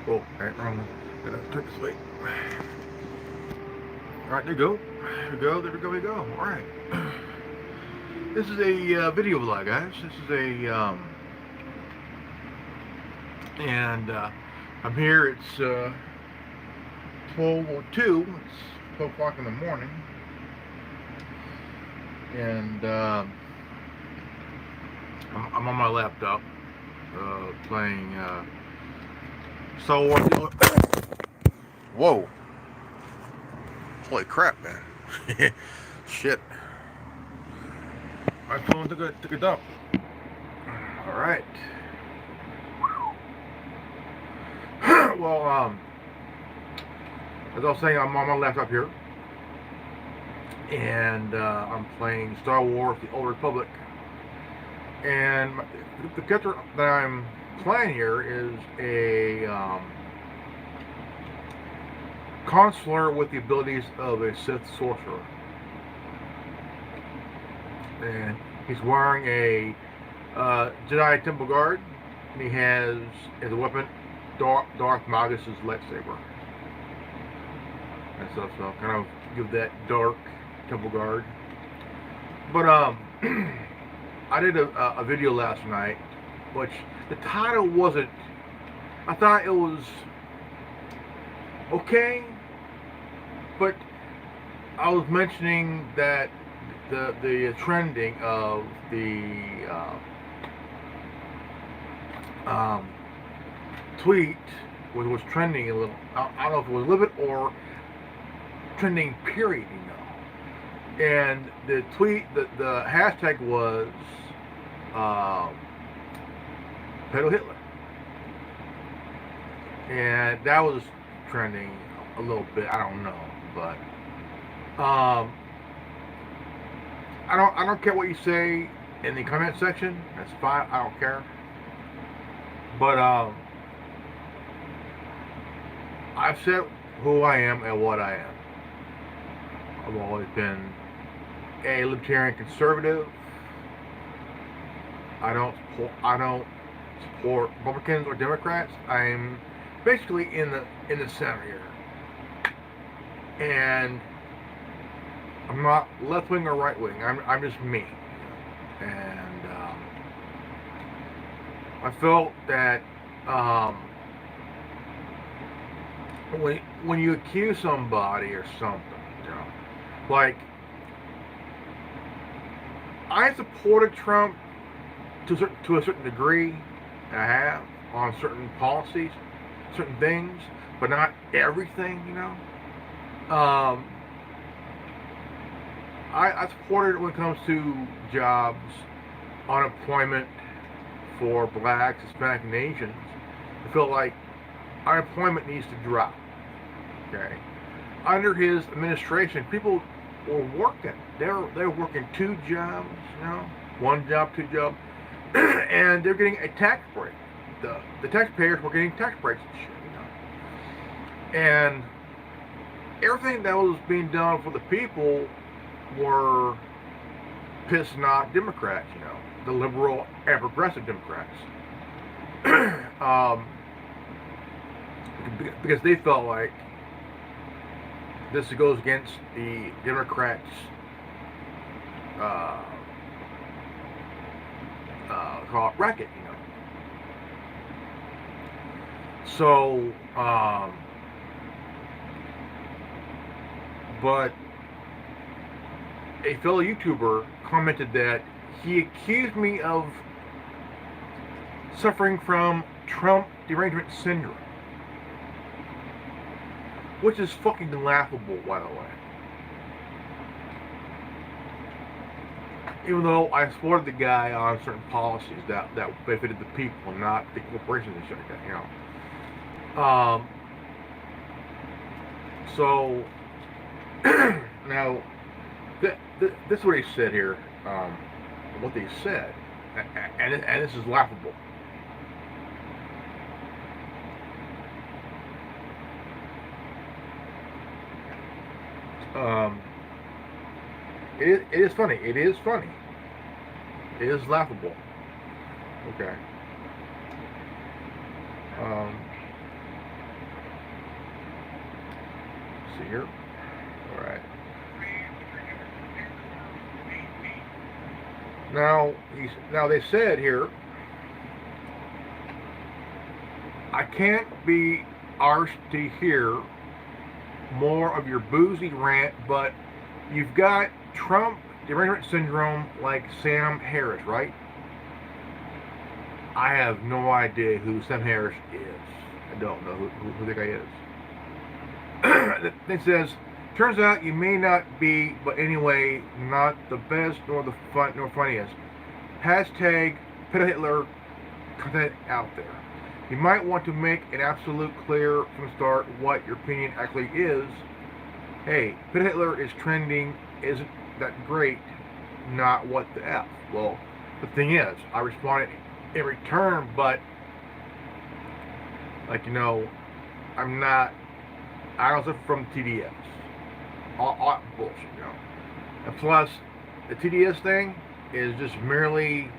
Oh, wrong one. Gotta turn this way. Alright, there we go. There we go, there we go, there we go. Alright. This is a video vlog, guys. This is and I'm here. It's 12:02. It's 12 o'clock in the morning. And I'm on my laptop playing Star Wars. Whoa. Holy crap, man. Shit. My phone took a dump. Alright. Well, as I was saying, I'm on my laptop here. And I'm playing Star Wars The Old Republic. And the character that I'm playing here is a consular with the abilities of a Sith sorcerer. And he's wearing a Jedi Temple Guard, and he has as a weapon Darth Magus' lightsaber. And so kind of give that dark Temple Guard. But I did a video last night, which the title wasn't. I thought it was okay, but I was mentioning that the trending of the tweet was trending a little. I don't know if it was a little bit or trending period, And the tweet, the hashtag was Pedo Hitler, and that was trending a little bit. I don't know, but I don't care what you say in the comment section. That's fine. I don't care. But I've said who I am and what I am. I've always been a libertarian conservative. I don't support Republicans or Democrats. I'm basically in the center here, and I'm not left wing or right wing. I'm just me, and I felt that when you accuse somebody or something, like I supported Trump to a certain degree, and I have on certain policies, certain things, but not everything, I supported it when it comes to jobs, unemployment for blacks, Hispanic, and Asians. I feel like unemployment needs to drop. Okay, under his administration, people were working. They were working two jobs, one job, two jobs, and they're getting a tax break. The taxpayers were getting tax breaks and shit, And everything that was being done for the people were pissing off Democrats, the liberal and progressive Democrats. Because they felt like this goes against the Democrats' call it racket, So, but a fellow YouTuber commented that he accused me of suffering from Trump derangement syndrome, which is fucking laughable, by the way. Even though I supported the guy on certain policies that benefited the people, not the corporations and shit like that, So now, this is what he said here. What they said, and this is laughable. It is funny. It is funny. It is laughable. Okay. see here. All right. Now they said here, I can't be arsed to hear more of your boozy rant, but you've got Trump derangement syndrome like Sam Harris, right? I have no idea who Sam Harris is. I don't know who the guy is. It says, turns out you may not be, but anyway, not the best nor the funniest. Hashtag Peter Hitler content out there. You might want to make it absolute clear from the start what your opinion actually is. Hey, Peter Hitler is trending, isn't that great, not what the F. Well, the thing is, I responded in return, but, like, I'm not, I was from TDS. All bullshit, And plus, the TDS thing is just merely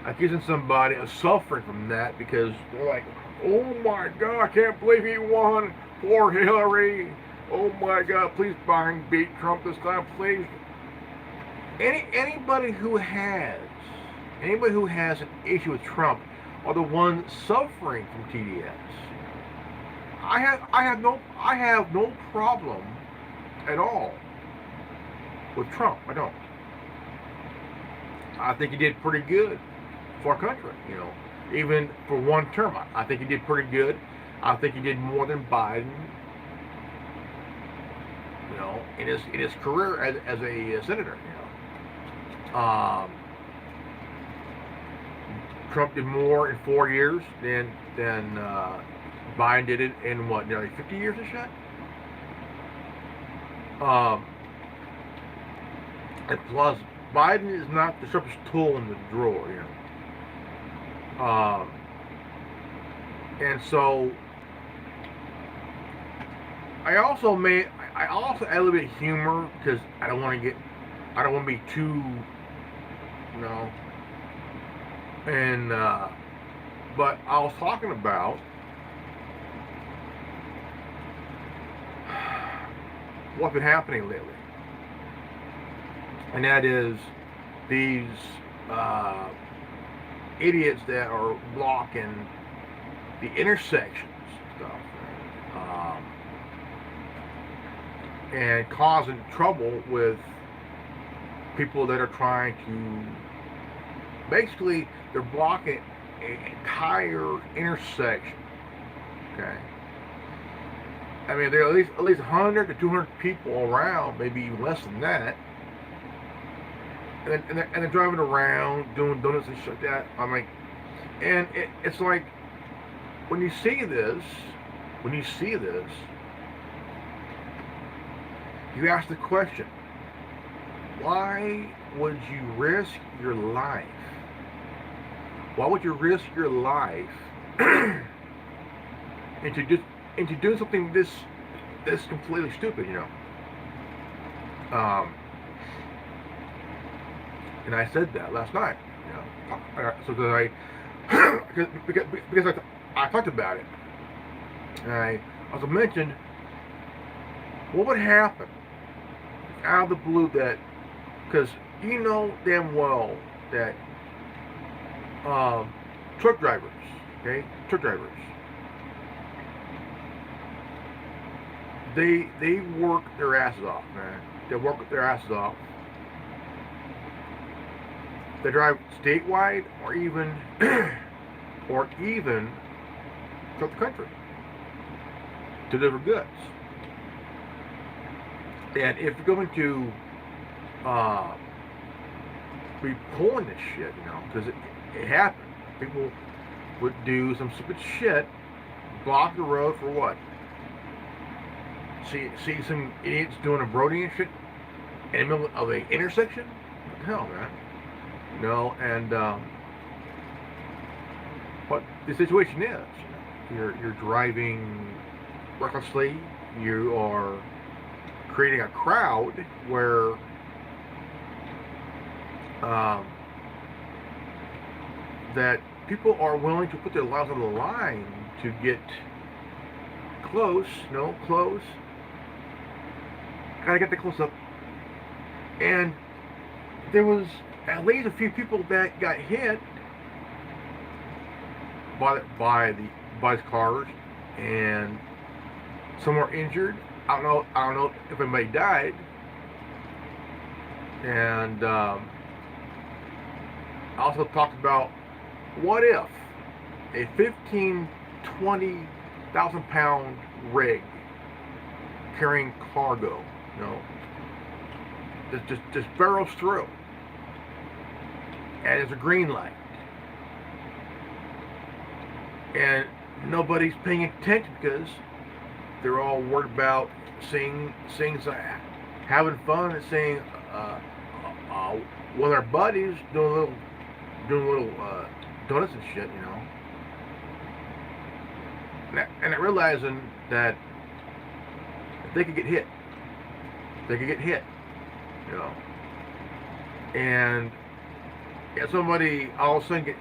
accusing somebody of suffering from that because they're like, oh my God, I can't believe he won. Poor Hillary. Oh my God, please beat Trump this time, please. Anybody who has an issue with Trump are the ones suffering from TDS. I have no problem at all with Trump. I don't. I think he did pretty good for our country, even for one term. I think he did pretty good. I think he did more than Biden, in his career as a senator. Trump did more in 4 years than Biden did it in nearly 50 years or so. And plus, Biden is not the sharpest tool in the drawer, and so I also add a little bit of humor because I don't want to be too, and but I was talking about what's been happening lately. And that is these idiots that are blocking the intersections stuff and causing trouble with people that are trying to, basically, they're blocking an entire intersection. Okay. I mean, there are at least 100 to 200 people around, maybe even less than that. And they're driving around doing donuts and shit like that. I'm like, and it's like, when you see this, you ask the question, why would you risk your life? Why would you risk your life into doing something this completely stupid, And I said that last night, so that because I talked about it, and I also mentioned what would happen out of the blue, that because you know damn well that truck drivers, they work their asses off, man. They work their asses off. They drive statewide or even throughout the country to deliver goods. And if you're going to be pulling this shit, because it happened. People would do some stupid shit, block the road for what? See some idiots doing a Brody and shit in the middle of an intersection? What the hell, man? And what the situation is, you're driving recklessly. You are creating a crowd where that people are willing to put their lives on the line to get close Gotta get the close up. And there was at least a few people that got hit by the cars, and some were injured. I don't know if anybody died. And I also talked about what if a 20,000 pound rig carrying cargo, just barrels through, and there's a green light, and nobody's paying attention because they're all worried about seeing having fun and seeing one of their buddies doing little donuts and shit, and not realizing that if they could get hit, and if somebody all of a sudden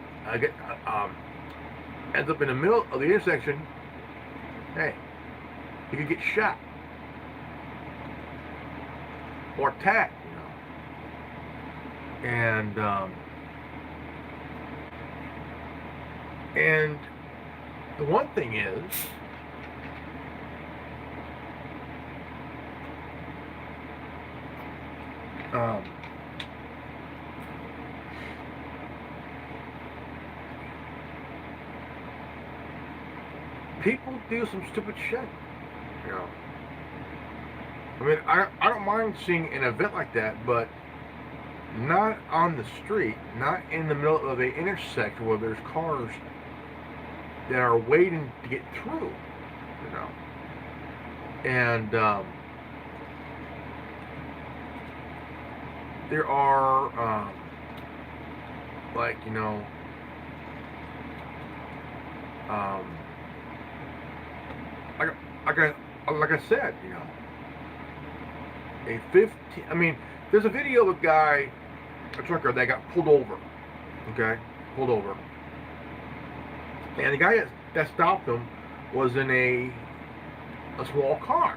ends up in the middle of the intersection, hey, you could get shot or attacked, and the one thing is, people do some stupid shit, I mean, I don't mind seeing an event like that, but not on the street, not in the middle of the intersection where there's cars that are waiting to get through, and there are like like I said, I mean, there's a video of a guy, a trucker that got pulled over, and the guy that stopped him was in a small car.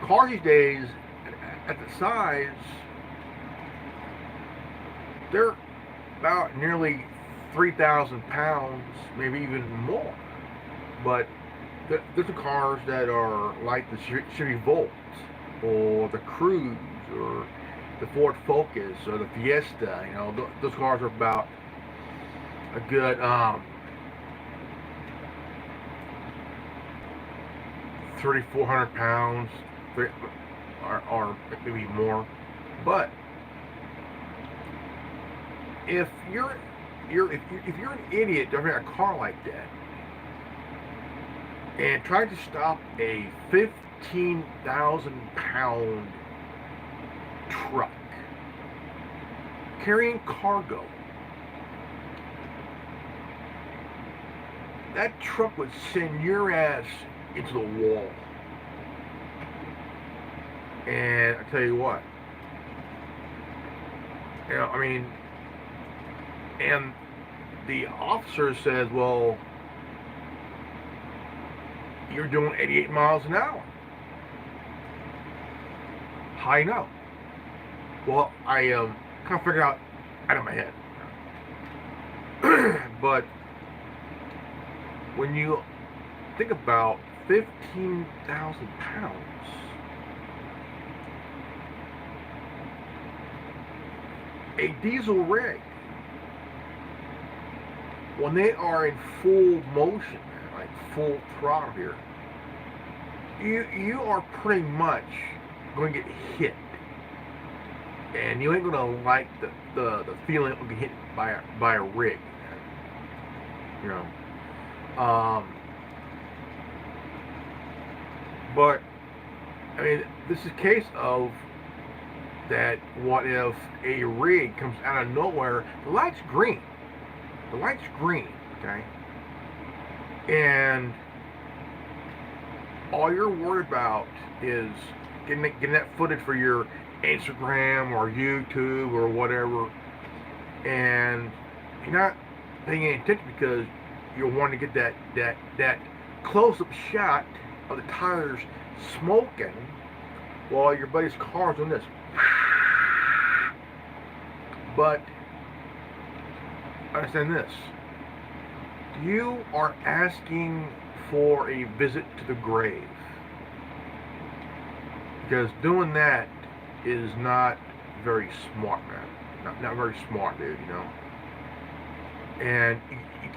Cars these days, at the size, they're about nearly 3,000 pounds, maybe even more. But there's the cars that are like the Chevy Volt, or the Cruze, or the Ford Focus, or the Fiesta. Those cars are about a good 3,400 pounds, or maybe more. But if you're an idiot driving a car like that and trying to stop a 15,000 pound truck carrying cargo, that truck would send your ass into the wall. And I tell you what, I mean, and the officer says, well, you're doing 88 miles an hour. How you know? Well, I kind of figured out of my head. But when you think about 15,000 pounds, a diesel rig, when they are in full motion, like full throttle here, you are pretty much going to get hit, and you ain't going to like the feeling of getting hit by a rig, But I mean, this is a case of that. What if a rig comes out of nowhere? The light's green. Okay, and all you're worried about is getting that footage for your Instagram or YouTube or whatever, and you're not paying any attention because you're wanting to get that close-up shot of the tires smoking while your buddy's car's doing this. But understand this. You are asking for a visit to the grave. Because doing that is not very smart, man. Not very smart, dude, you know. And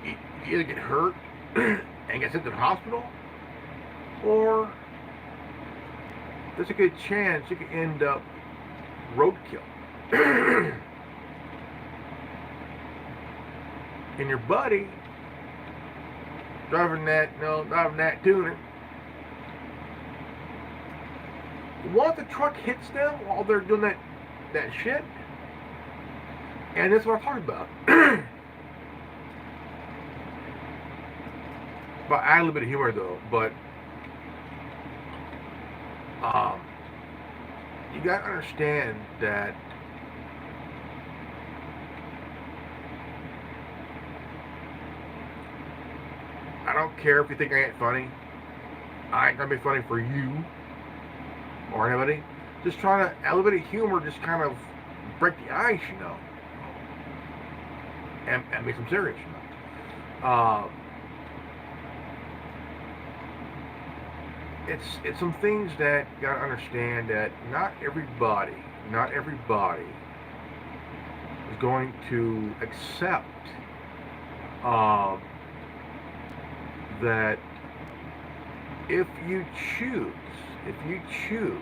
you either get hurt and get sent to the hospital, or there's a good chance you could end up roadkill. And your buddy driving that tuner. What if the truck hits them while they're doing that shit? And that's what I'm talking about. But I add a little bit of humor though. But you gotta understand that I don't care if you think I ain't funny. I ain't gonna be funny for you or anybody. Just trying to elevate a humor, just kind of break the ice, you know, and make them serious, you know. It's some things that you gotta understand that not everybody is going to accept that if you choose to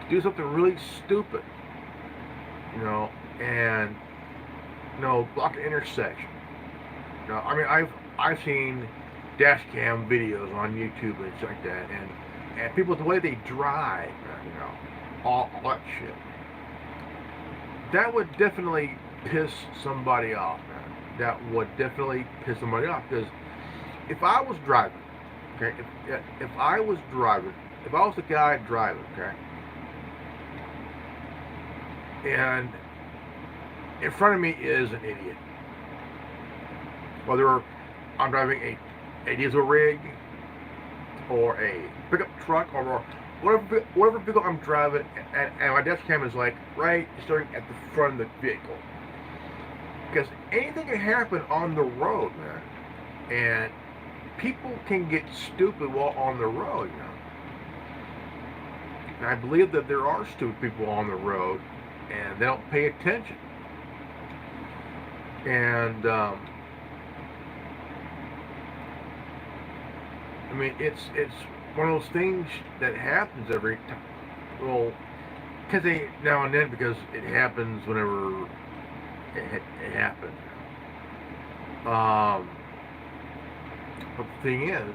do something really stupid, you know, and you know, block an intersection. You know, I mean, I've seen dash cam videos on YouTube and stuff like that, and people, the way they drive, you know, all that shit, that would definitely piss somebody off, man. That would definitely piss somebody off, because if I was driving, okay, if I was the guy driving, okay, and in front of me is an idiot, whether I'm driving a diesel rig or a pickup truck or whatever vehicle I'm driving, and my dash cam is like right starting at the front of the vehicle, because anything can happen on the road, man, and people can get stupid while on the road, you know. And I believe that there are stupid people on the road and they don't pay attention. And I mean, it's one of those things that happens every time. Well, can't say now and then, because it happens whenever it happens. But the thing is,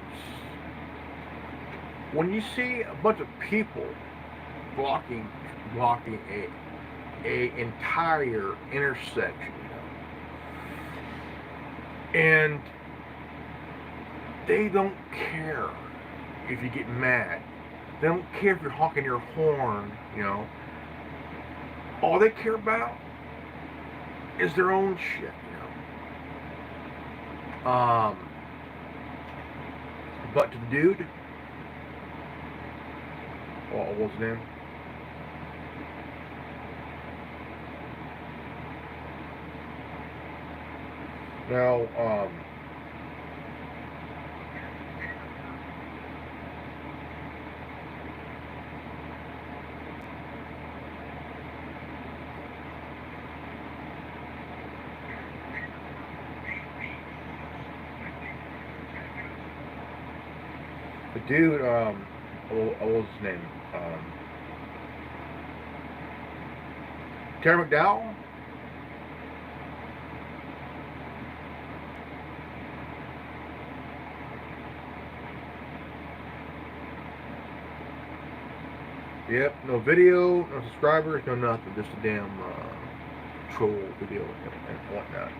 when you see a bunch of people blocking a entire intersection, you know, and they don't care if you get mad. They don't care if you're honking your horn, you know. All they care about is their own shit, you know. But to the dude, what was his name? Now, the dude, what was his name? Terry McDowell? Yep, no video, no subscribers, no nothing, just a damn troll video and whatnot.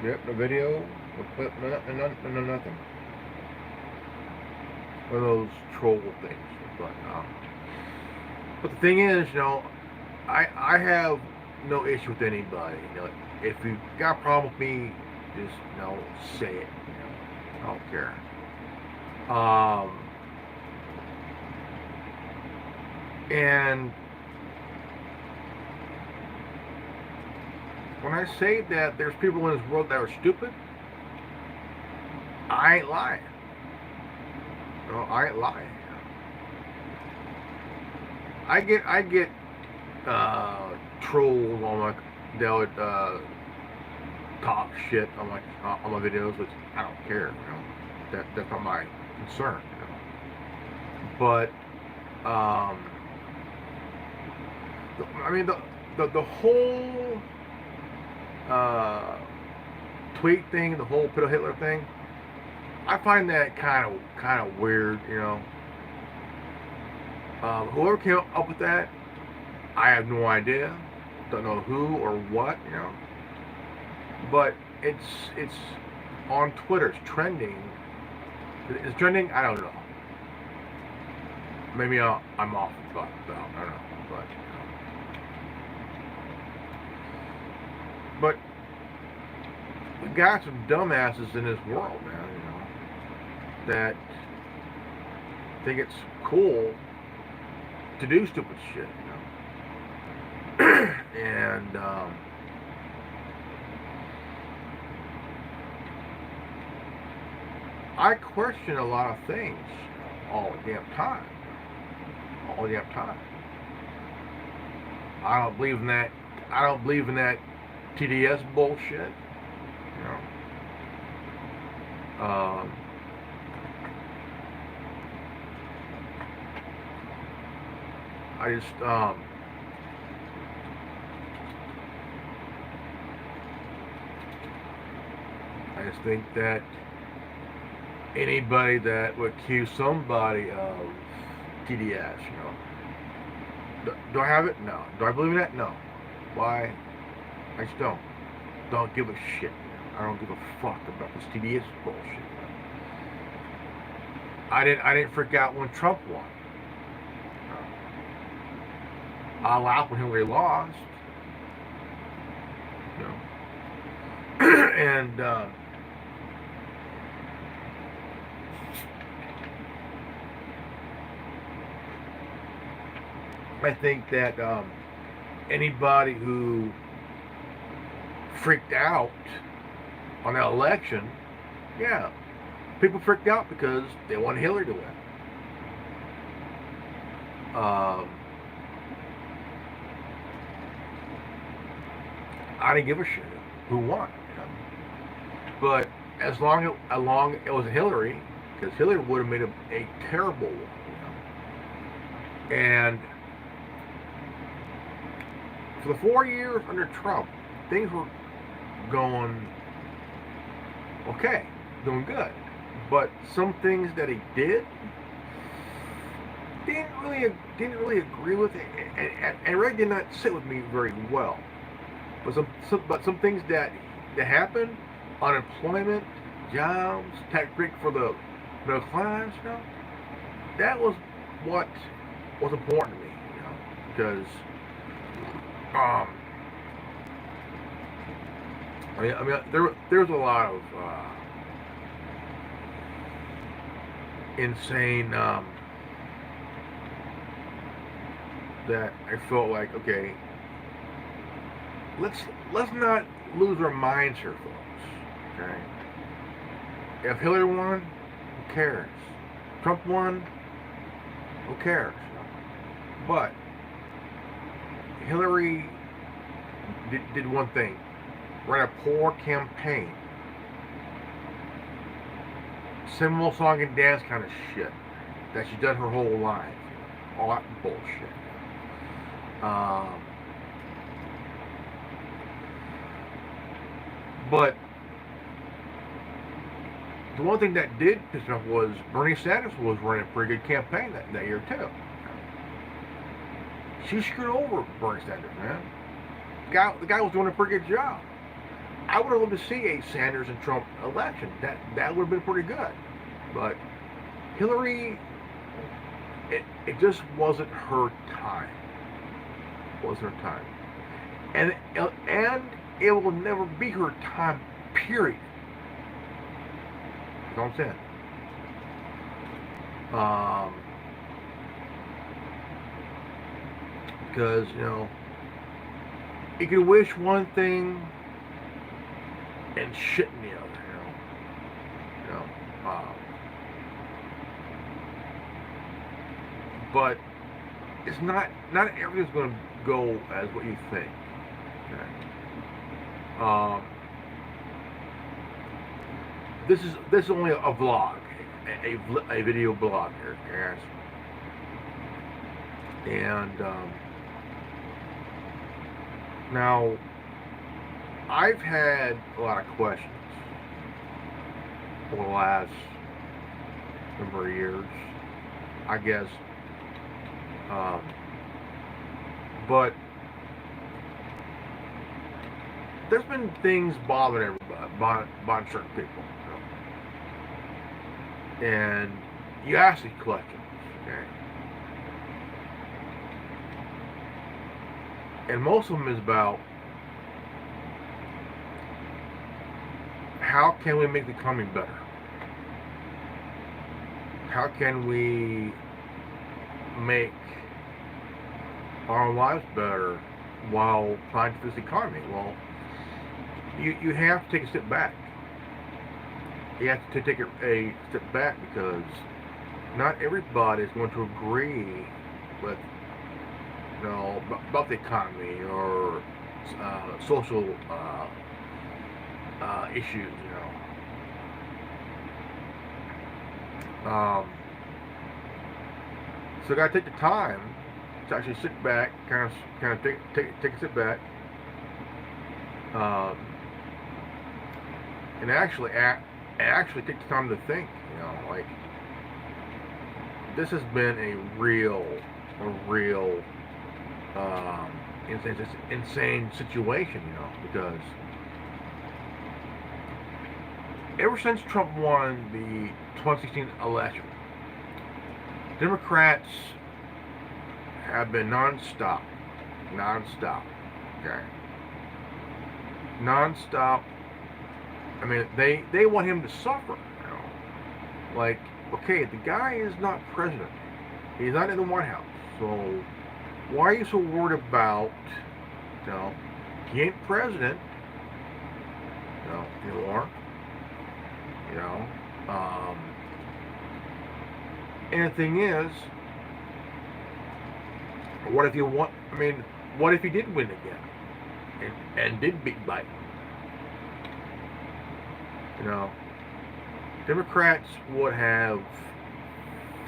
Yep, no video, no clip, no nothing. One of those troll things. But the thing is, you know, I have no issue with anybody. You know, if you got a problem with me, just say it. I don't care. And when I say that there's people in this world that are stupid, I ain't lying. I ain't lying. I get trolls on my that would talk shit on my videos, which I don't care. That's not my concern. But I mean the whole tweet thing, the whole Pedo Hitler thing, I find that kind of weird. Whoever came up with that, I have no idea. Don't know who or what. But it's on Twitter. It's trending. It's trending. I don't know. Maybe I'm off about. I don't know. But we got some dumbasses in this world, man. That think it's cool to do stupid shit. And I question a lot of things all the damn time. All the damn time. I don't believe in that. I don't believe in that TDS bullshit. I just think that anybody that would accuse somebody of TDS, do I have it? No. Do I believe in that? No. Why? I just don't give a shit. I don't give a fuck about this TDS bullshit. I didn't freak out when Trump won. I laughed when Hillary lost. And I think that anybody who freaked out on that election, yeah, people freaked out because they wanted Hillary to win. I didn't give a shit who won, but as long it was Hillary, because Hillary would have made a terrible one, and for the 4 years under Trump, things were going okay, doing good, but some things that he did didn't really agree with it, and really did not sit with me very well. But some things that happened, unemployment, jobs, tax break for the middle class, that was what was important to me, because I mean there was a lot of insane that I felt like, okay, let's not lose our minds here, folks. Okay, if Hillary won, who cares? Trump won, who cares? But Hillary did one thing: ran a poor campaign, symbol song and dance kind of shit that she's done her whole life. All that bullshit. But the one thing that did piss me off was Bernie Sanders was running a pretty good campaign that year too. She screwed over Bernie Sanders, man. The guy was doing a pretty good job. I would have loved to see a Sanders and Trump election. That would have been pretty good. But Hillary, it just wasn't her time. It wasn't her time. And it will never be her time, period. That's all I'm saying. Because, you know, you can wish one thing and shit in the other, you know. But it's not everything's going to go as what you think. Okay? This is only a vlog, a video blog here, guys. And now I've had a lot of questions over the last number of years, I guess. But there's been things bothering everybody, bothering certain people, you know? And you ask these questions, okay? And most of them is about how can we make the economy better? How can we make our lives better while trying to fix the economy? Well, you have to take a step back. You have to take a step back because not everybody is going to agree with, you know, about the economy or social issues, you know. So I gotta take the time to actually sit back, kind of take a sit back, and actually take the time to think. You know, like this has been a real insane situation. You know, because ever since Trump won the 2016 election, Democrats have been non-stop, okay? Non-stop. I mean, they want him to suffer, you know? Like, okay, the guy is not president. He's not in the White House. So, why are you so worried about, you know, he ain't president, you know, anymore, you know? And the thing is, what if what if he did win again and did beat Biden? You know, Democrats would have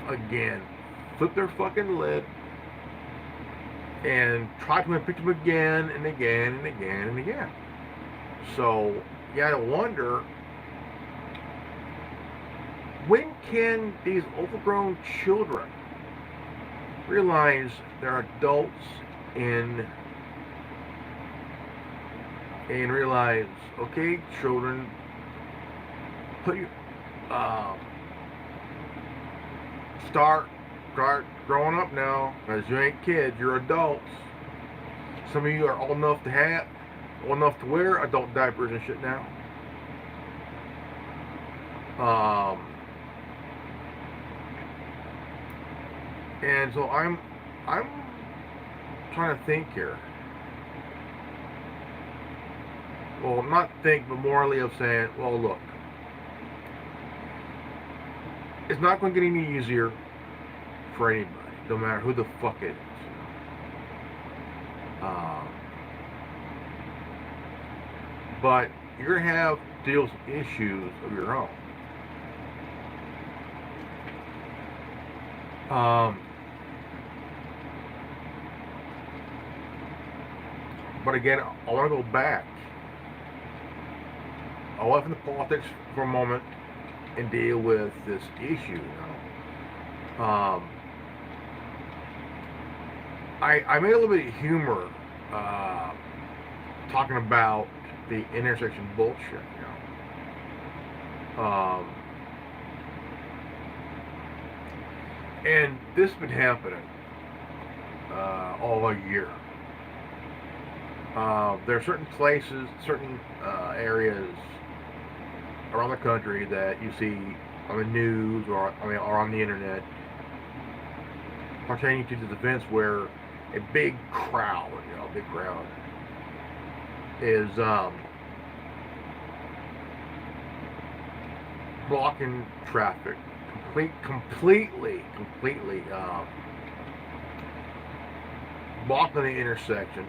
again flipped their fucking lid and tried to impeach him again and again and again and again. So you gotta wonder, when can these overgrown children realize they're adults and realize, okay, children, put your start growing up now, because you ain't kids, you're adults. Some of you are old enough to wear adult diapers and shit now. And so I'm trying to think here. Well, not think, but morally of saying, well, look, it's not going to get any easier for anybody, no matter who the fuck it is. But you're going to have to deal with some issues of your own. But again, I want to go back away from the politics for a moment and deal with this issue. You know? I made a little bit of humor talking about the intersection bullshit. You know? And this has been happening all year. There are certain places, certain areas around the country that you see on the news or on the internet pertaining to these events where a big crowd, is blocking traffic, completely blocking the intersection,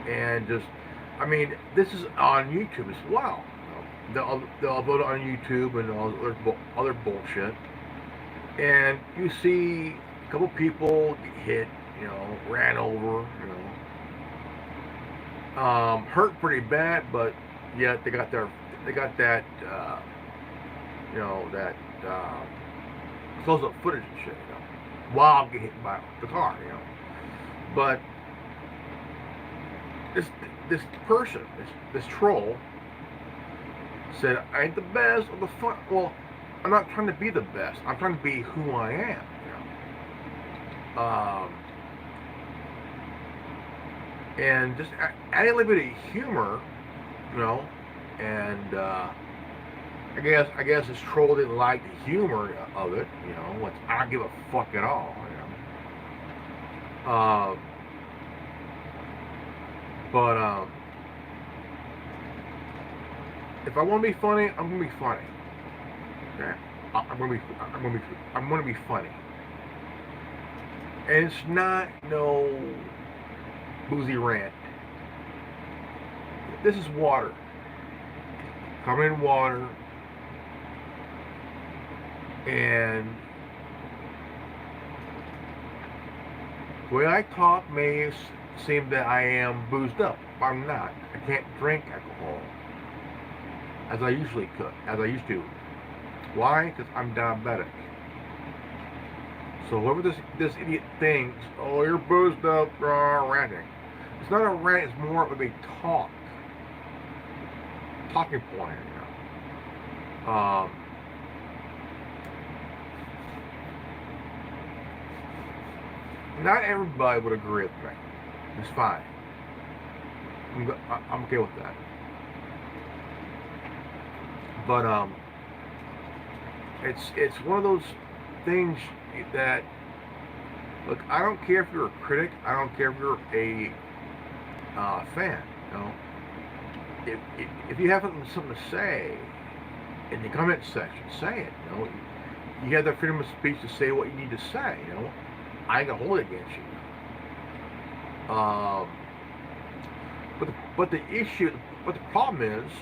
and just, I mean, this is on YouTube as well. They'll upload it on YouTube and all other bullshit, and you see a couple people get hit, ran over, hurt pretty bad, but yet they got that, that close-up footage and shit, while getting hit by the car, But this person, this troll, said, "I ain't the best or the fun." Well, I'm not trying to be the best. I'm trying to be who I am. And just add a little bit of humor, and I guess this troll didn't like the humor of it, which I don't give a fuck at all, But if I want to be funny, I'm gonna be funny. Okay, I'm gonna be funny, and it's not no boozy rant. This is water. Coming in water, and the way I talk may seem that I am boozed up. I'm not. I can't drink alcohol as I used to. Why? Because I'm diabetic. So whoever this idiot thinks, "Oh, you're boozed up," ranting. It's not a rant. It's more of a talking point. Not everybody would agree with me. It's fine. I'm okay with that. But it's one of those things that, look, I don't care if you're a critic. I don't care if you're a fan. If you have something to say in the comment section, say it. You have the freedom of speech to say what you need to say. I ain't gonna hold it against you. But the problem is,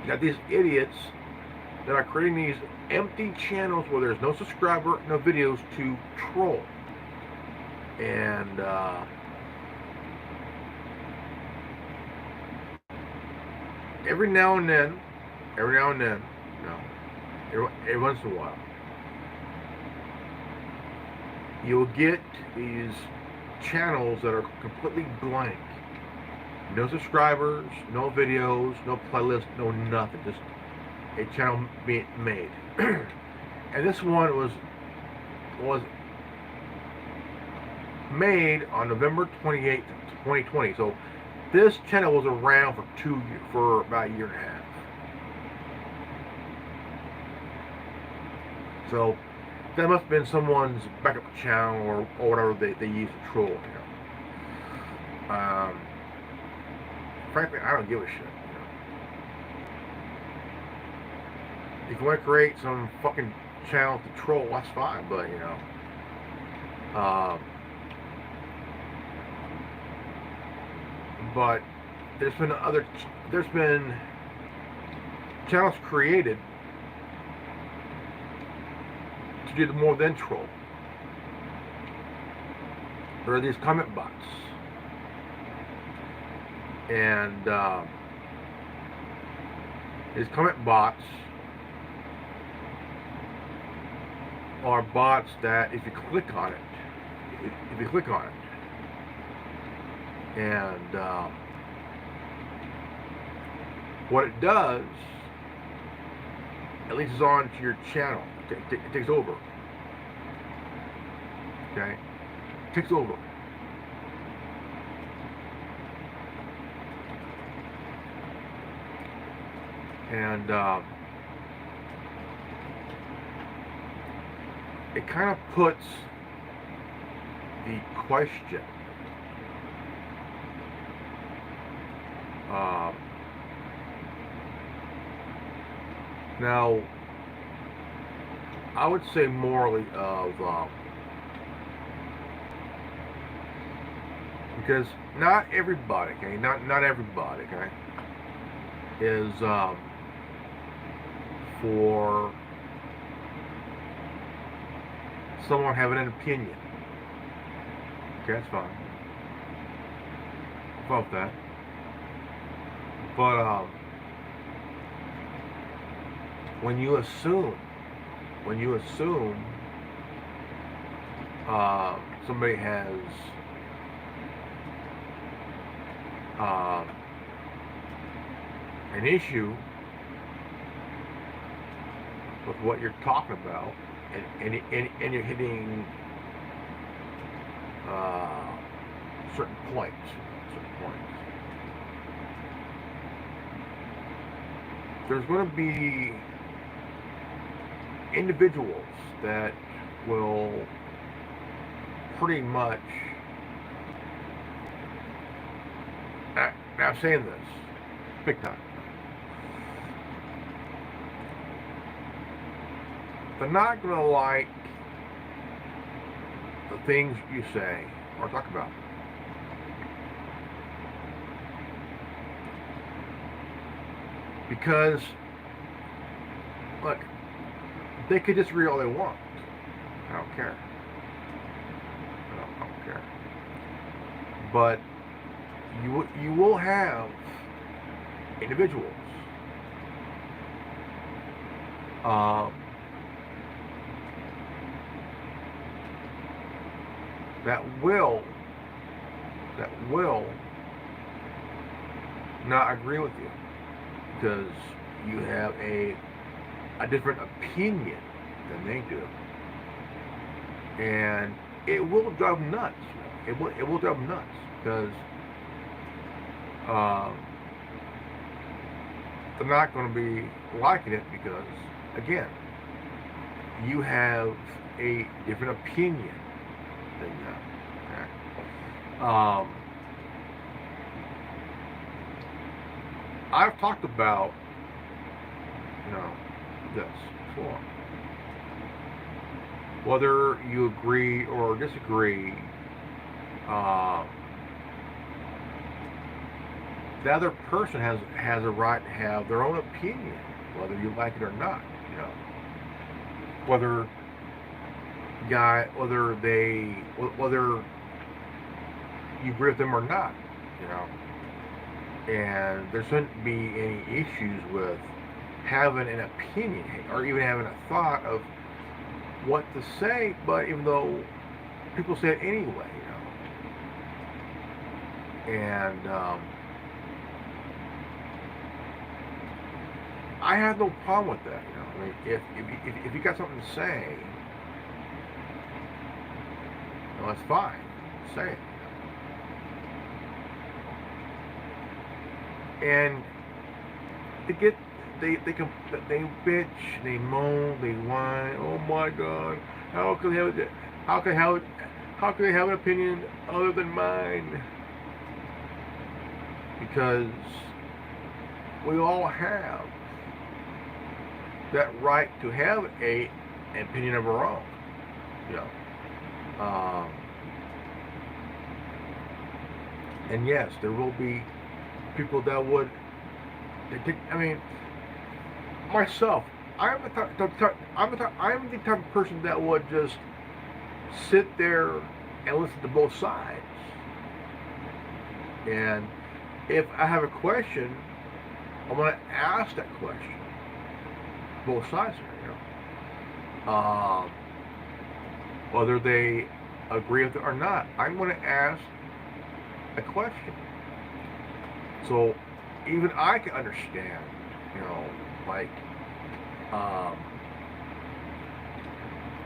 you got these idiots that are creating these empty channels where there's no subscriber, no videos to troll, and every now and then, every once in a while, you'll get these channels that are completely blank. No subscribers, no videos, no playlist, no nothing. Just a channel being made. And this one was made on November 28th, 2020. So this channel was around for about a year and a half. So that must have been someone's backup channel or whatever they use to troll. Frankly, I don't give a shit. If you want to create some fucking channel to troll, that's fine. But but there's been channels created to do more than troll. There are these comment bots, and these comment bots are bots that if you click on it, and what it does, at least it's on to your channel, it takes over. Okay, it takes over. And it kind of puts the question now, I would say morally of because not everybody, okay, not everybody, okay, is for someone having an opinion. Okay, that's fine. About that. But when you assume somebody has an issue with what you're talking about, and you're hitting certain points, there's going to be individuals that will pretty much, now I'm saying this big time, they're not going to like the things you say or talk about. Because, look, they could disagree all they want. I don't care. I don't care. But you will have individuals that will not agree with you because you have a different opinion than they do, and it will drive them nuts. It will drive them nuts because they're not going to be liking it because, again, you have a different opinion than them. Okay? I've talked about, this before. Whether you agree or disagree, the other person has a right to have their own opinion, whether you like it or not. Whether you agree with them or not. And there shouldn't be any issues with having an opinion or even having a thought of what to say, but even though people say it anyway, and I have no problem with that. I mean, if you got something to say, that's fine. Say it. And they bitch, they moan, they whine. Oh my God, how can they have an opinion other than mine? Because we all have that right to have an opinion of our own. And yes, there will be people that would. Myself, I'm the type of person that would just sit there and listen to both sides. And if I have a question, I'm going to ask that question. Both sides are, whether they agree with it or not, I'm going to ask a question. So even I can understand, I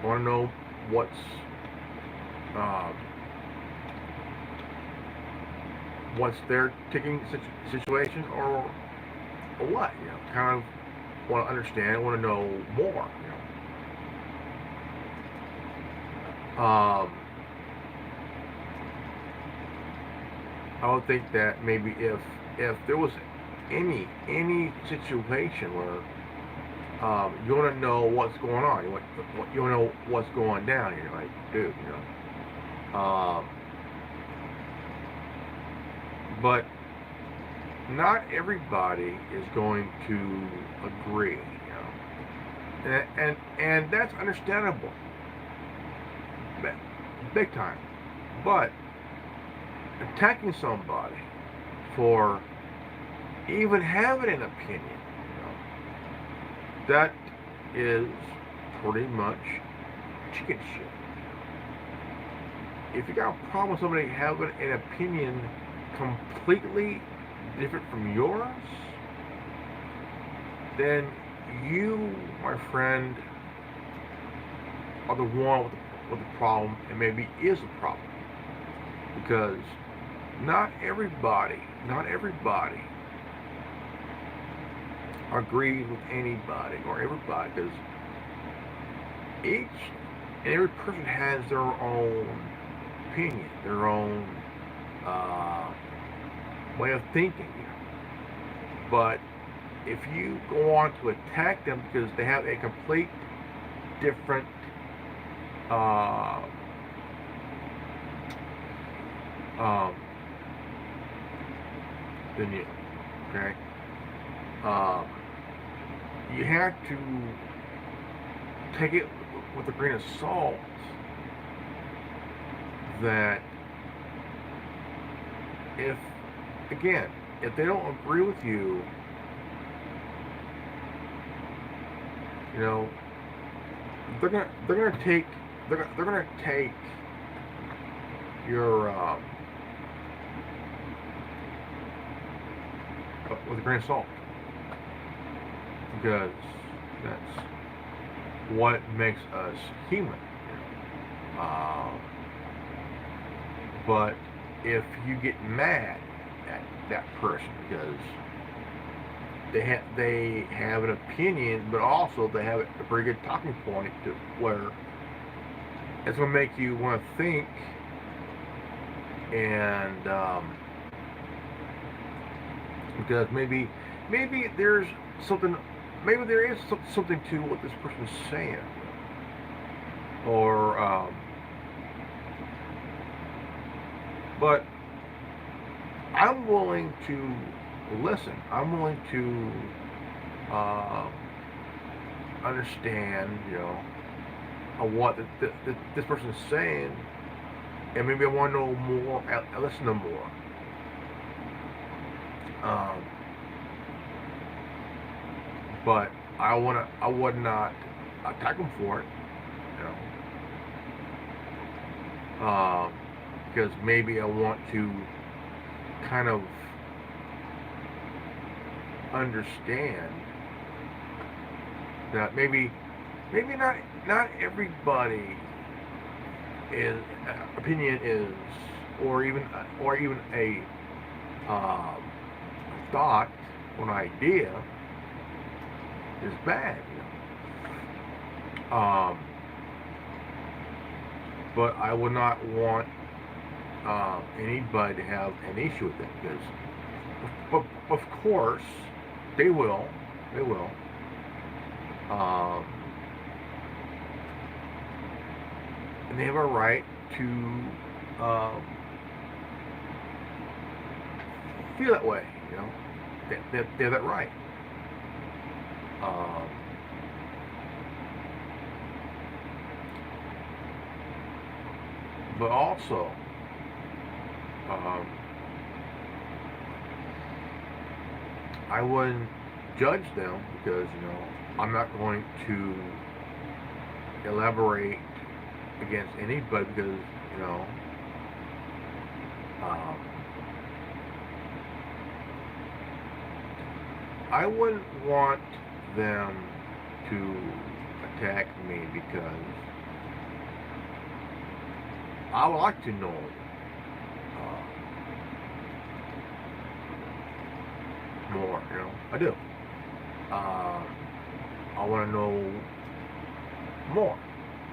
want to know what's their ticking situation, or or what? Kind of want to understand, want to know more. I would think that maybe if there was any situation where you want to know what's going on, you want to know what's going down here, like, dude, but not everybody is going to agree, and that's understandable, big time. But attacking somebody for even having an opinion, that is pretty much chicken shit. If you got a problem with somebody having an opinion completely different from yours, then you, my friend, are the one with the problem, and maybe is a problem. Because not everybody agrees with anybody or everybody, because each and every person has their own opinion, their own way of thinking. But if you go on to attack them because they have a complete different than you, okay? You have to take it with a grain of salt that if they don't agree with you, they're gonna take your with a grain of salt, because that's what makes us human. But if you get mad at that person because they have an opinion, but also they have a pretty good talking point to where it's going to make you want to think, and because maybe there's something, maybe there is something to what this person's saying, or but I'm willing to listen. I'm willing to understand, what this person is saying, and maybe I want to know more. I listen to more. But I would not attack them for it, because maybe I want to kind of understand that maybe not everybody is opinion is, or even a thought or an idea is bad, but I would not want anybody to have an issue with it, because of course they will, and they have a right to feel that way, they have that right. But also, I wouldn't judge them, because I'm not going to elaborate against anybody, because I wouldn't want them to attack me, because I would like to know more, I do. Uh, I want to know more.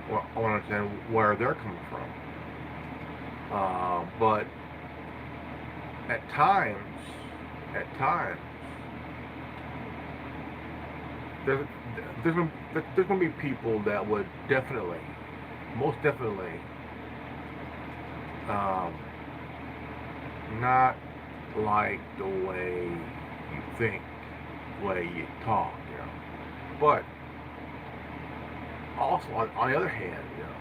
Well, I want to understand where they're coming from. But at times, at times, there's there's going to be people that would definitely, most definitely, um, not like the way you think, the way you talk, you know. But also, on the other hand, you know,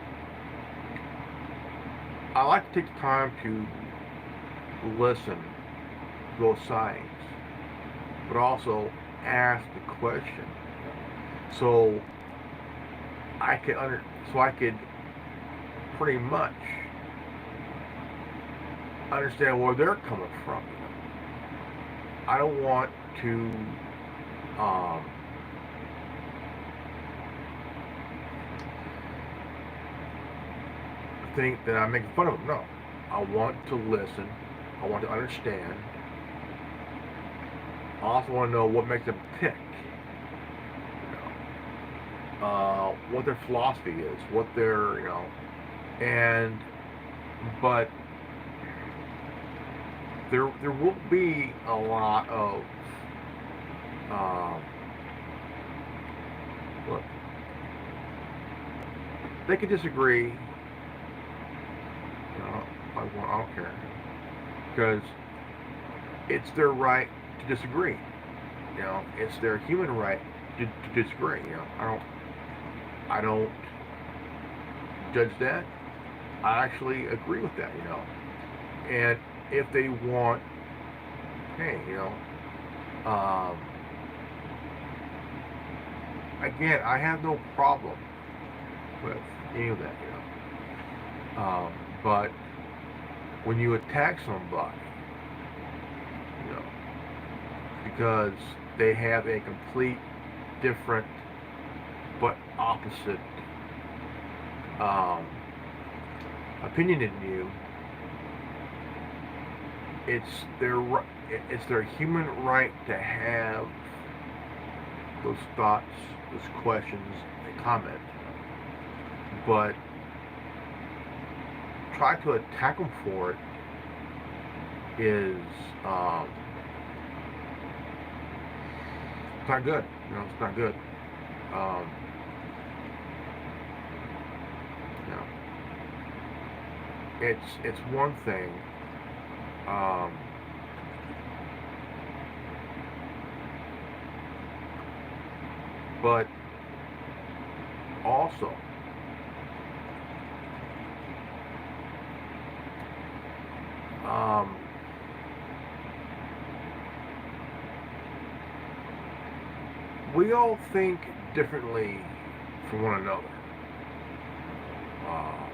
I like to take the time to listen to both sides, but also ask the question, so so I could pretty much understand where they're coming from. I don't want to um, think that I'm making fun of them. No, I want to listen. I want to understand. I also want to know what makes them tick. You know, what their philosophy is, what their, you know, and but there will be a lot of look. They could disagree. You know, I don't care, because it's their right to disagree. You know, it's their human right to disagree. You know, I don't judge that. I actually agree with that. You know, and if they want, hey, you know, again, I have no problem with any of that. You know, but when you attack somebody, you know, because they have a complete different but opposite opinion in you, it's their human right to have those thoughts, those questions, and comment. But try to attack them for it is it's not good. You know, it's not good. You know, it's one thing. But also, we all think differently from one another. Uh,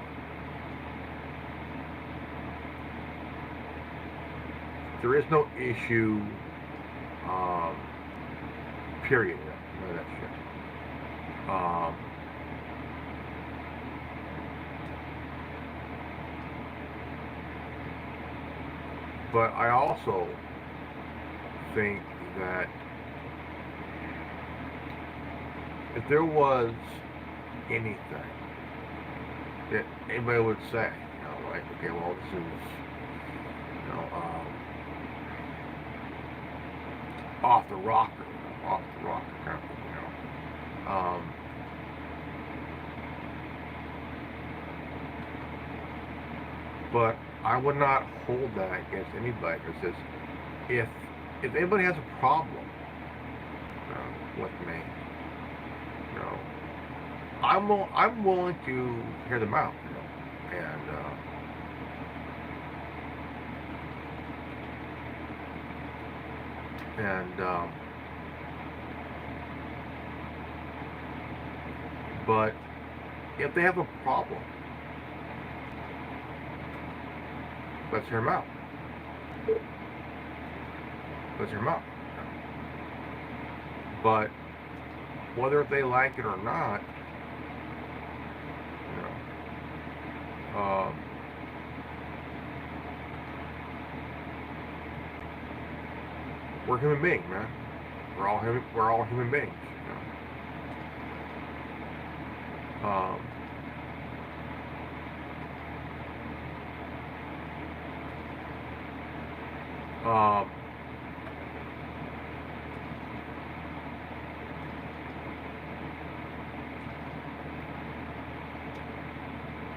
there is no issue, period. None of that shit. But I also think that if there was anything that anybody would say, you know, like, okay, well, this is, you know, off the rocker kind of thing, you know. But I would not hold that against anybody, because if anybody has a problem, you know, with me, you know, I'm willing to hear them out, you know, but if they have a problem, let's hear them out. Let's hear them out. But whether they like it or not, you know, we're human beings, man. We're all human beings. You know?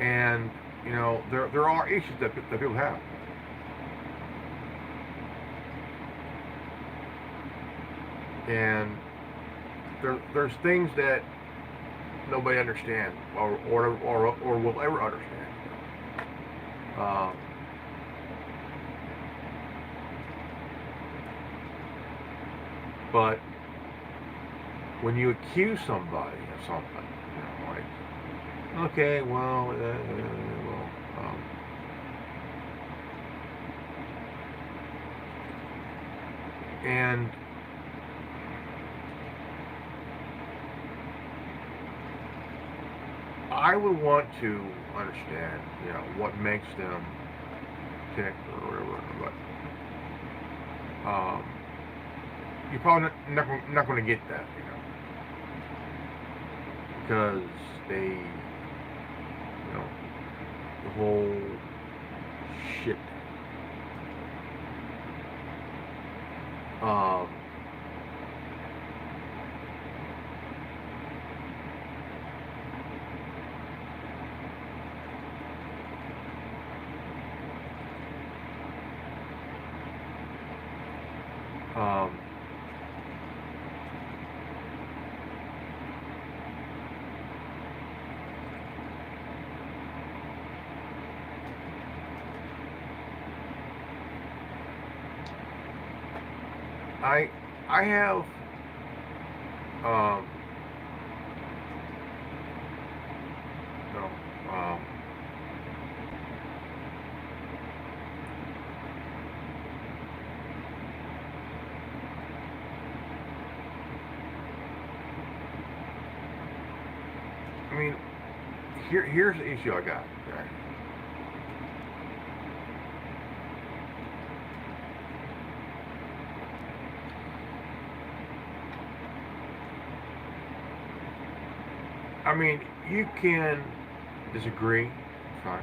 And you know, there are issues that people have. And there's things that nobody understands or will ever understand. But when you accuse somebody of something, you know, like, okay, well, and I would want to understand, you know, what makes them tick or whatever, but you're probably not going to get that, you know, because they, you know, the whole shit. I have no I mean, here's the issue I got. Okay? I mean, you can disagree, fine.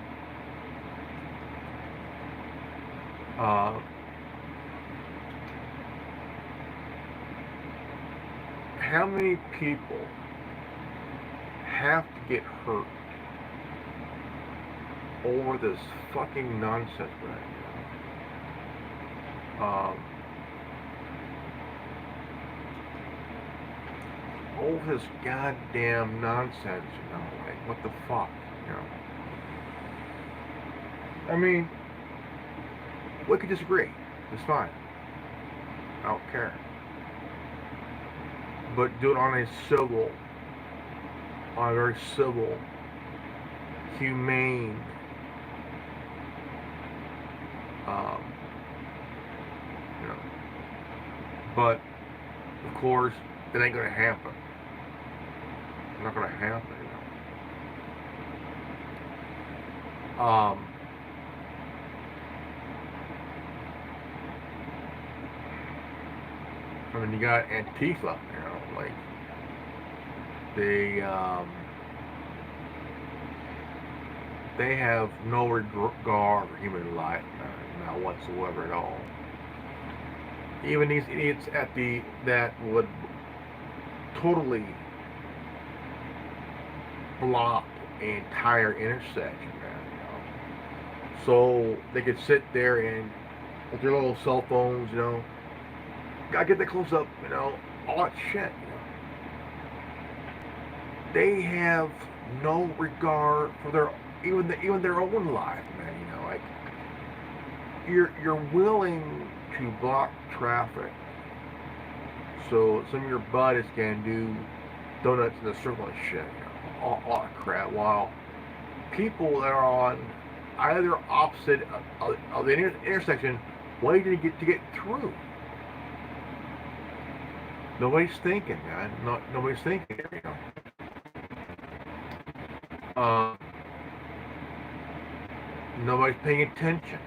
How many people have to get hurt over this fucking nonsense right now? Over this goddamn nonsense, you know, like, what the fuck, you know? I mean, we could disagree, it's fine, I don't care. But do it on a very civil, humane, you know, but, of course, it ain't gonna happen. It's not gonna happen, you know. I mean, you got Antifa, you know, like, they have no regard for human life, not whatsoever at all. Even these idiots that would totally block an entire intersection, man, you know, so they could sit there and with their little cell phones, you know, gotta get that close up, you know, all that shit, you know. They have no regard for even their own life, man, you know, like, you're willing to block traffic so some of your buddies can do donuts in the circle and shit, you know, all that crap, while people that are on either opposite of the intersection waiting to get through. Nobody's thinking, man. Nobody's thinking, you know. Nobody's paying attention.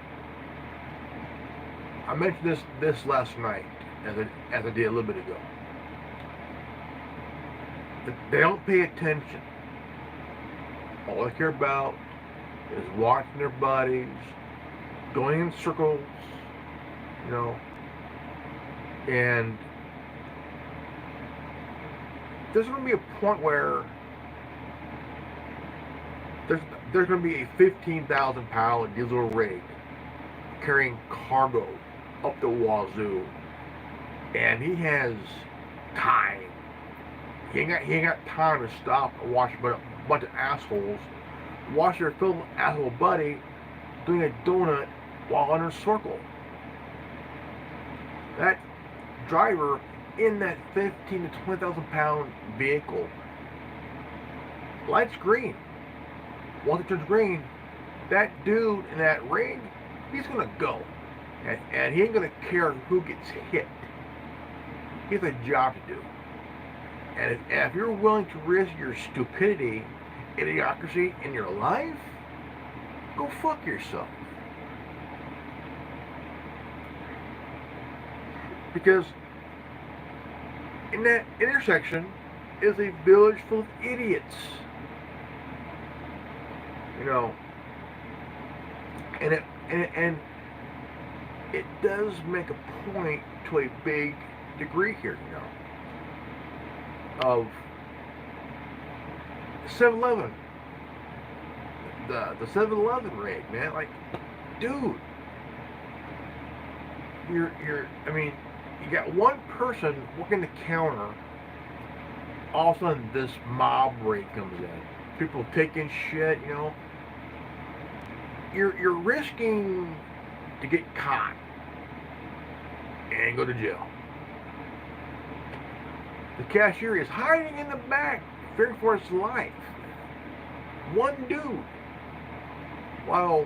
I mentioned this last night, as I did a little bit ago. They don't pay attention. All they care about is watching their buddies, going in circles, you know, and there's going to be a point where there's going to be a 15,000 pound diesel rig carrying cargo up the wazoo, and he has time. He ain't got time to stop and watch a bunch of assholes watch their fellow asshole buddy doing a donut while in a circle. That driver in that 15 to 20,000 pound vehicle, lights green. Once it turns green, that dude in that rig, he's gonna go, and he ain't gonna care who gets hit. He has a job to do. And if you're willing to risk your stupidity, idiocracy in your life, go fuck yourself. Because in that intersection is a village full of idiots. You know, and it does make a point to a big degree here, you know, of 7-Eleven, the 7-Eleven rig, man. Like, dude, I mean, you got one person working the counter. All of a sudden, this mob rig comes in. People taking shit, you know. You're risking to get caught and go to jail. The cashier is hiding in the back, fearing for his life. One dude. While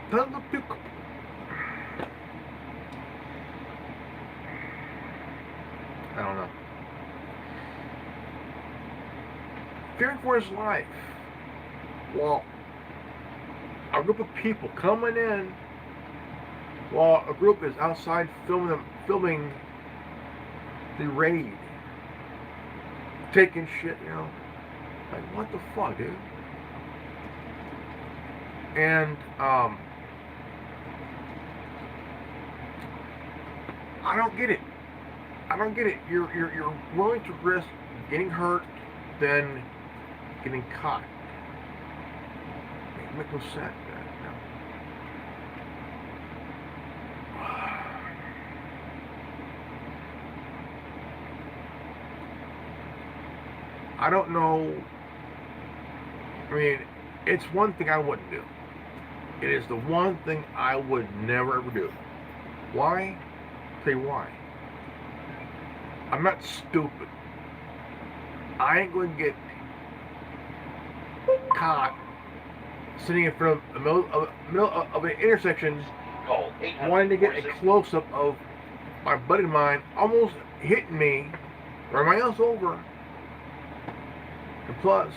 tons of people. I don't know. Fearing for his life. While a group of people coming in, while a group is outside filming the raid, taking shit, you know, like, what the fuck, dude? And I don't get it. You're willing to risk getting hurt than getting caught. It makes no sense, man. I don't know. I mean, it's one thing I wouldn't do. It is the one thing I would never ever do. Why? I'll tell you why. I'm not stupid. I ain't going to get caught sitting in front of the middle of an intersection, wanting to get a close-up of my buddy of mine almost hitting me, run my else over. And plus,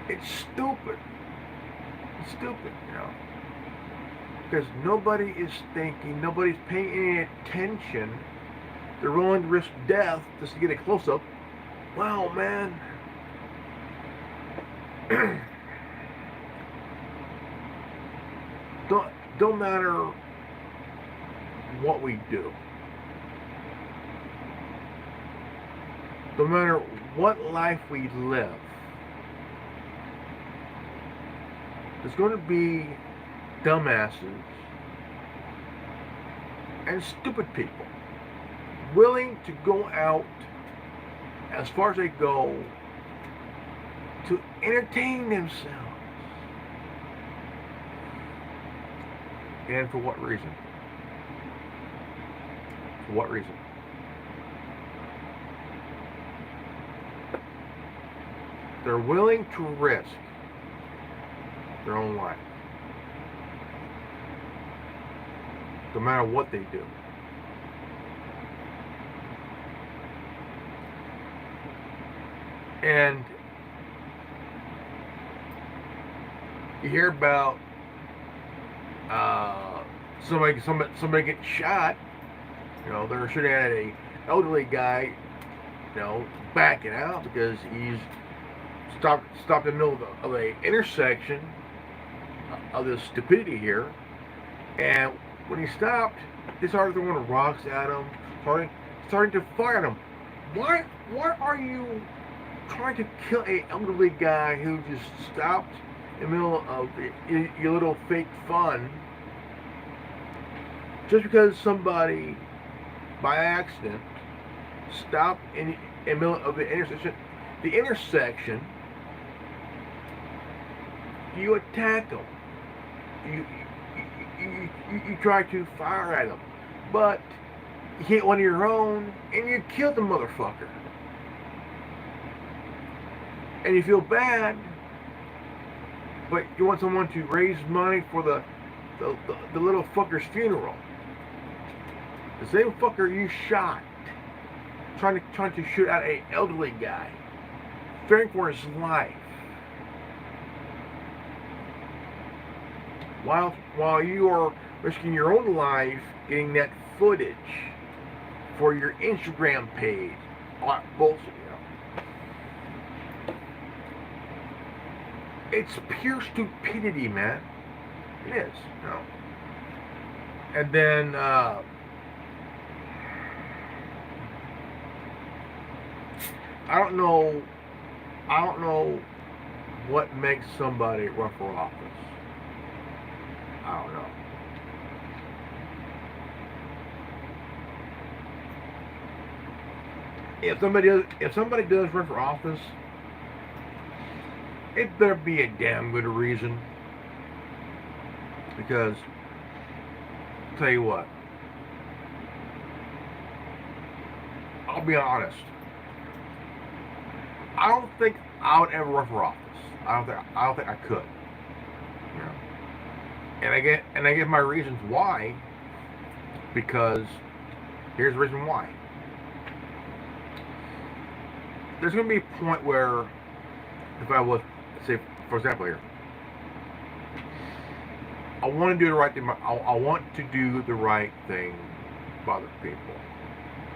it's stupid. It's stupid, you know. Because nobody is thinking, nobody's paying any attention. They're willing to risk death just to get a close-up. Wow, man. Don't matter what we do. No matter what life we live, there's going to be dumbasses and stupid people willing to go out as far as they go to entertain themselves. And for what reason? For what reason? They're willing to risk their own life, no matter what they do. And you hear about somebody getting shot. You know, they're shooting at a elderly guy backing out because he's stopped in the middle of a intersection of this stupidity here. And when he stopped, they started throwing rocks at him, starting to fire at him. Why are you trying to kill a elderly guy who just stopped in the middle of your little fake fun just because somebody by accident stopped in the middle of the intersection? The intersection, you attack them. You try to fire at them, but you hit one of your own and you killed the motherfucker. And you feel bad, but you want someone to raise money for the little fucker's funeral. The same fucker you shot, trying to shoot at an elderly guy, fearing for his life. While you are risking your own life getting that footage for your Instagram page. Bullshit, It's pure stupidity, man. It is, And then, I don't know what makes somebody run for office. I don't know. If somebody does run for office, it better be a damn good reason. Because, I'll tell you what, I'll be honest. I don't think I would ever run for office. I don't think I could. And I get my reasons why. Because here's the reason why. There's going to be a point where, if I was, say, for example here, I want to do the right thing. I want to do the right thing by the people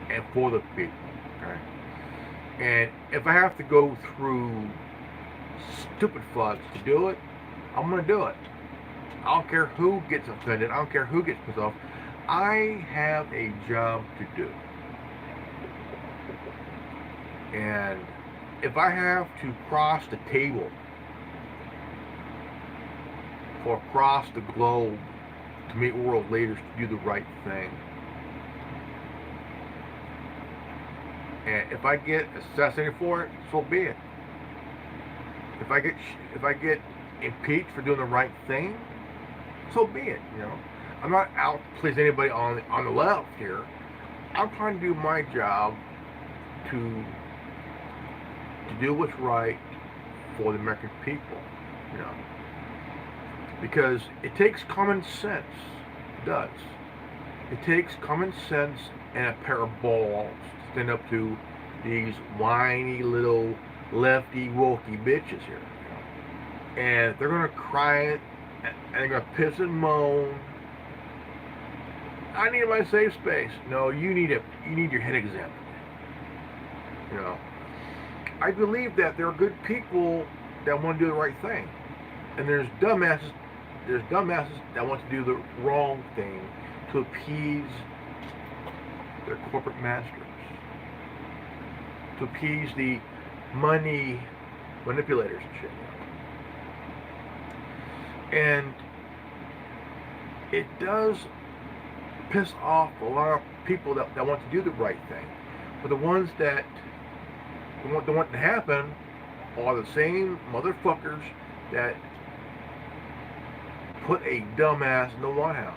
and for the people. Okay. And if I have to go through stupid fucks to do it, I'm going to do it. I don't care who gets offended. I don't care who gets pissed off. I have a job to do. And if I have to cross the table or across the globe to meet world leaders to do the right thing, and if I get assassinated for it, so be it. If I get impeached for doing the right thing, so be it. I'm not out to please anybody on the left here. I'm trying to do my job to do what's right for the American people. Because it takes common sense. It does. It takes common sense and a pair of balls to stand up to these whiny little lefty wokey bitches here. And they're gonna cry and they're gonna piss and moan. I need my safe space. No, you need your head examined. I believe that there are good people that want to do the right thing, and there's dumbasses that want to do the wrong thing to appease their corporate masters, to appease the money manipulators and shit. And it does piss off a lot of people that want to do the right thing, but the ones that want to happen are the same motherfuckers that put a dumbass in the White House.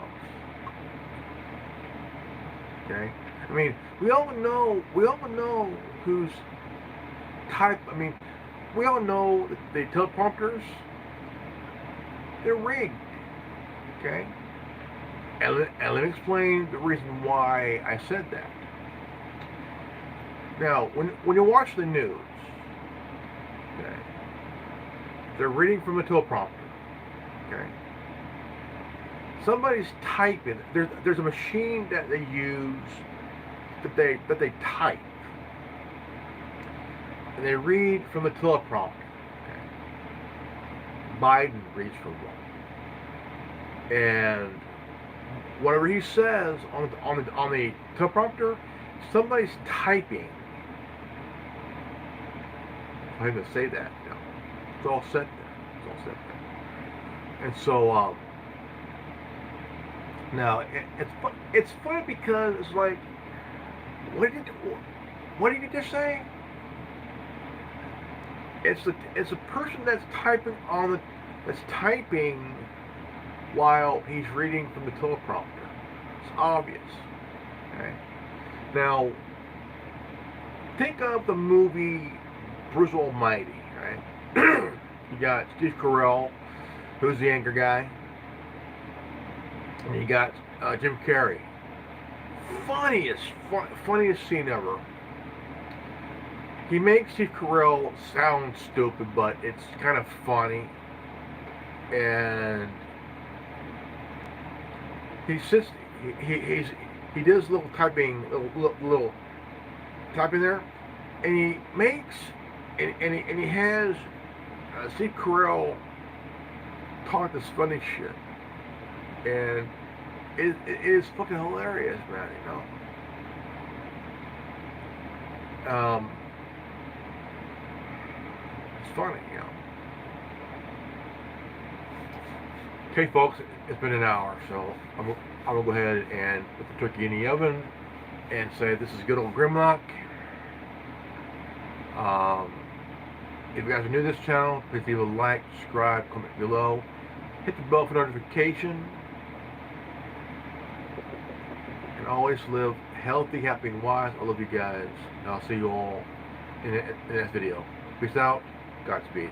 Okay? I mean, we all know who's type. I mean, we all know that the teleprompters, they're rigged. Okay? And let me explain the reason why I said that. Now, when you watch the news, okay, they're reading from the teleprompter. Okay? Somebody's typing. There's a machine that they use that they type. and they read from the teleprompter. Okay. Biden reads from one, and whatever he says on the teleprompter, somebody's typing. I'm going to say that. You know, it's all set there. It's all set there. And so now it's funny because it's like, what did you just say? It's a person that's typing while he's reading from the teleprompter. It's obvious. Okay. Now, think of the movie Bruce Almighty. Right. You got Steve Carell, who's the anchor guy, and you got Jim Carrey. Funniest scene ever. He makes Steve Carell sound stupid, but it's kind of funny. And he sits, he does little typing there, and he makes, and he has Steve Carell talk this funny shit, and it is fucking hilarious, man. You know. It's funny, you know. Okay, folks, it's been an hour, so I'm gonna go ahead and put the turkey in the oven and say this is good old Grimlock. If you guys are new to this channel, please leave a like, subscribe, comment below, hit the bell for notification, and always live healthy, happy, and wise. I love you guys, and I'll see you all in the next video. Peace out. Godspeed.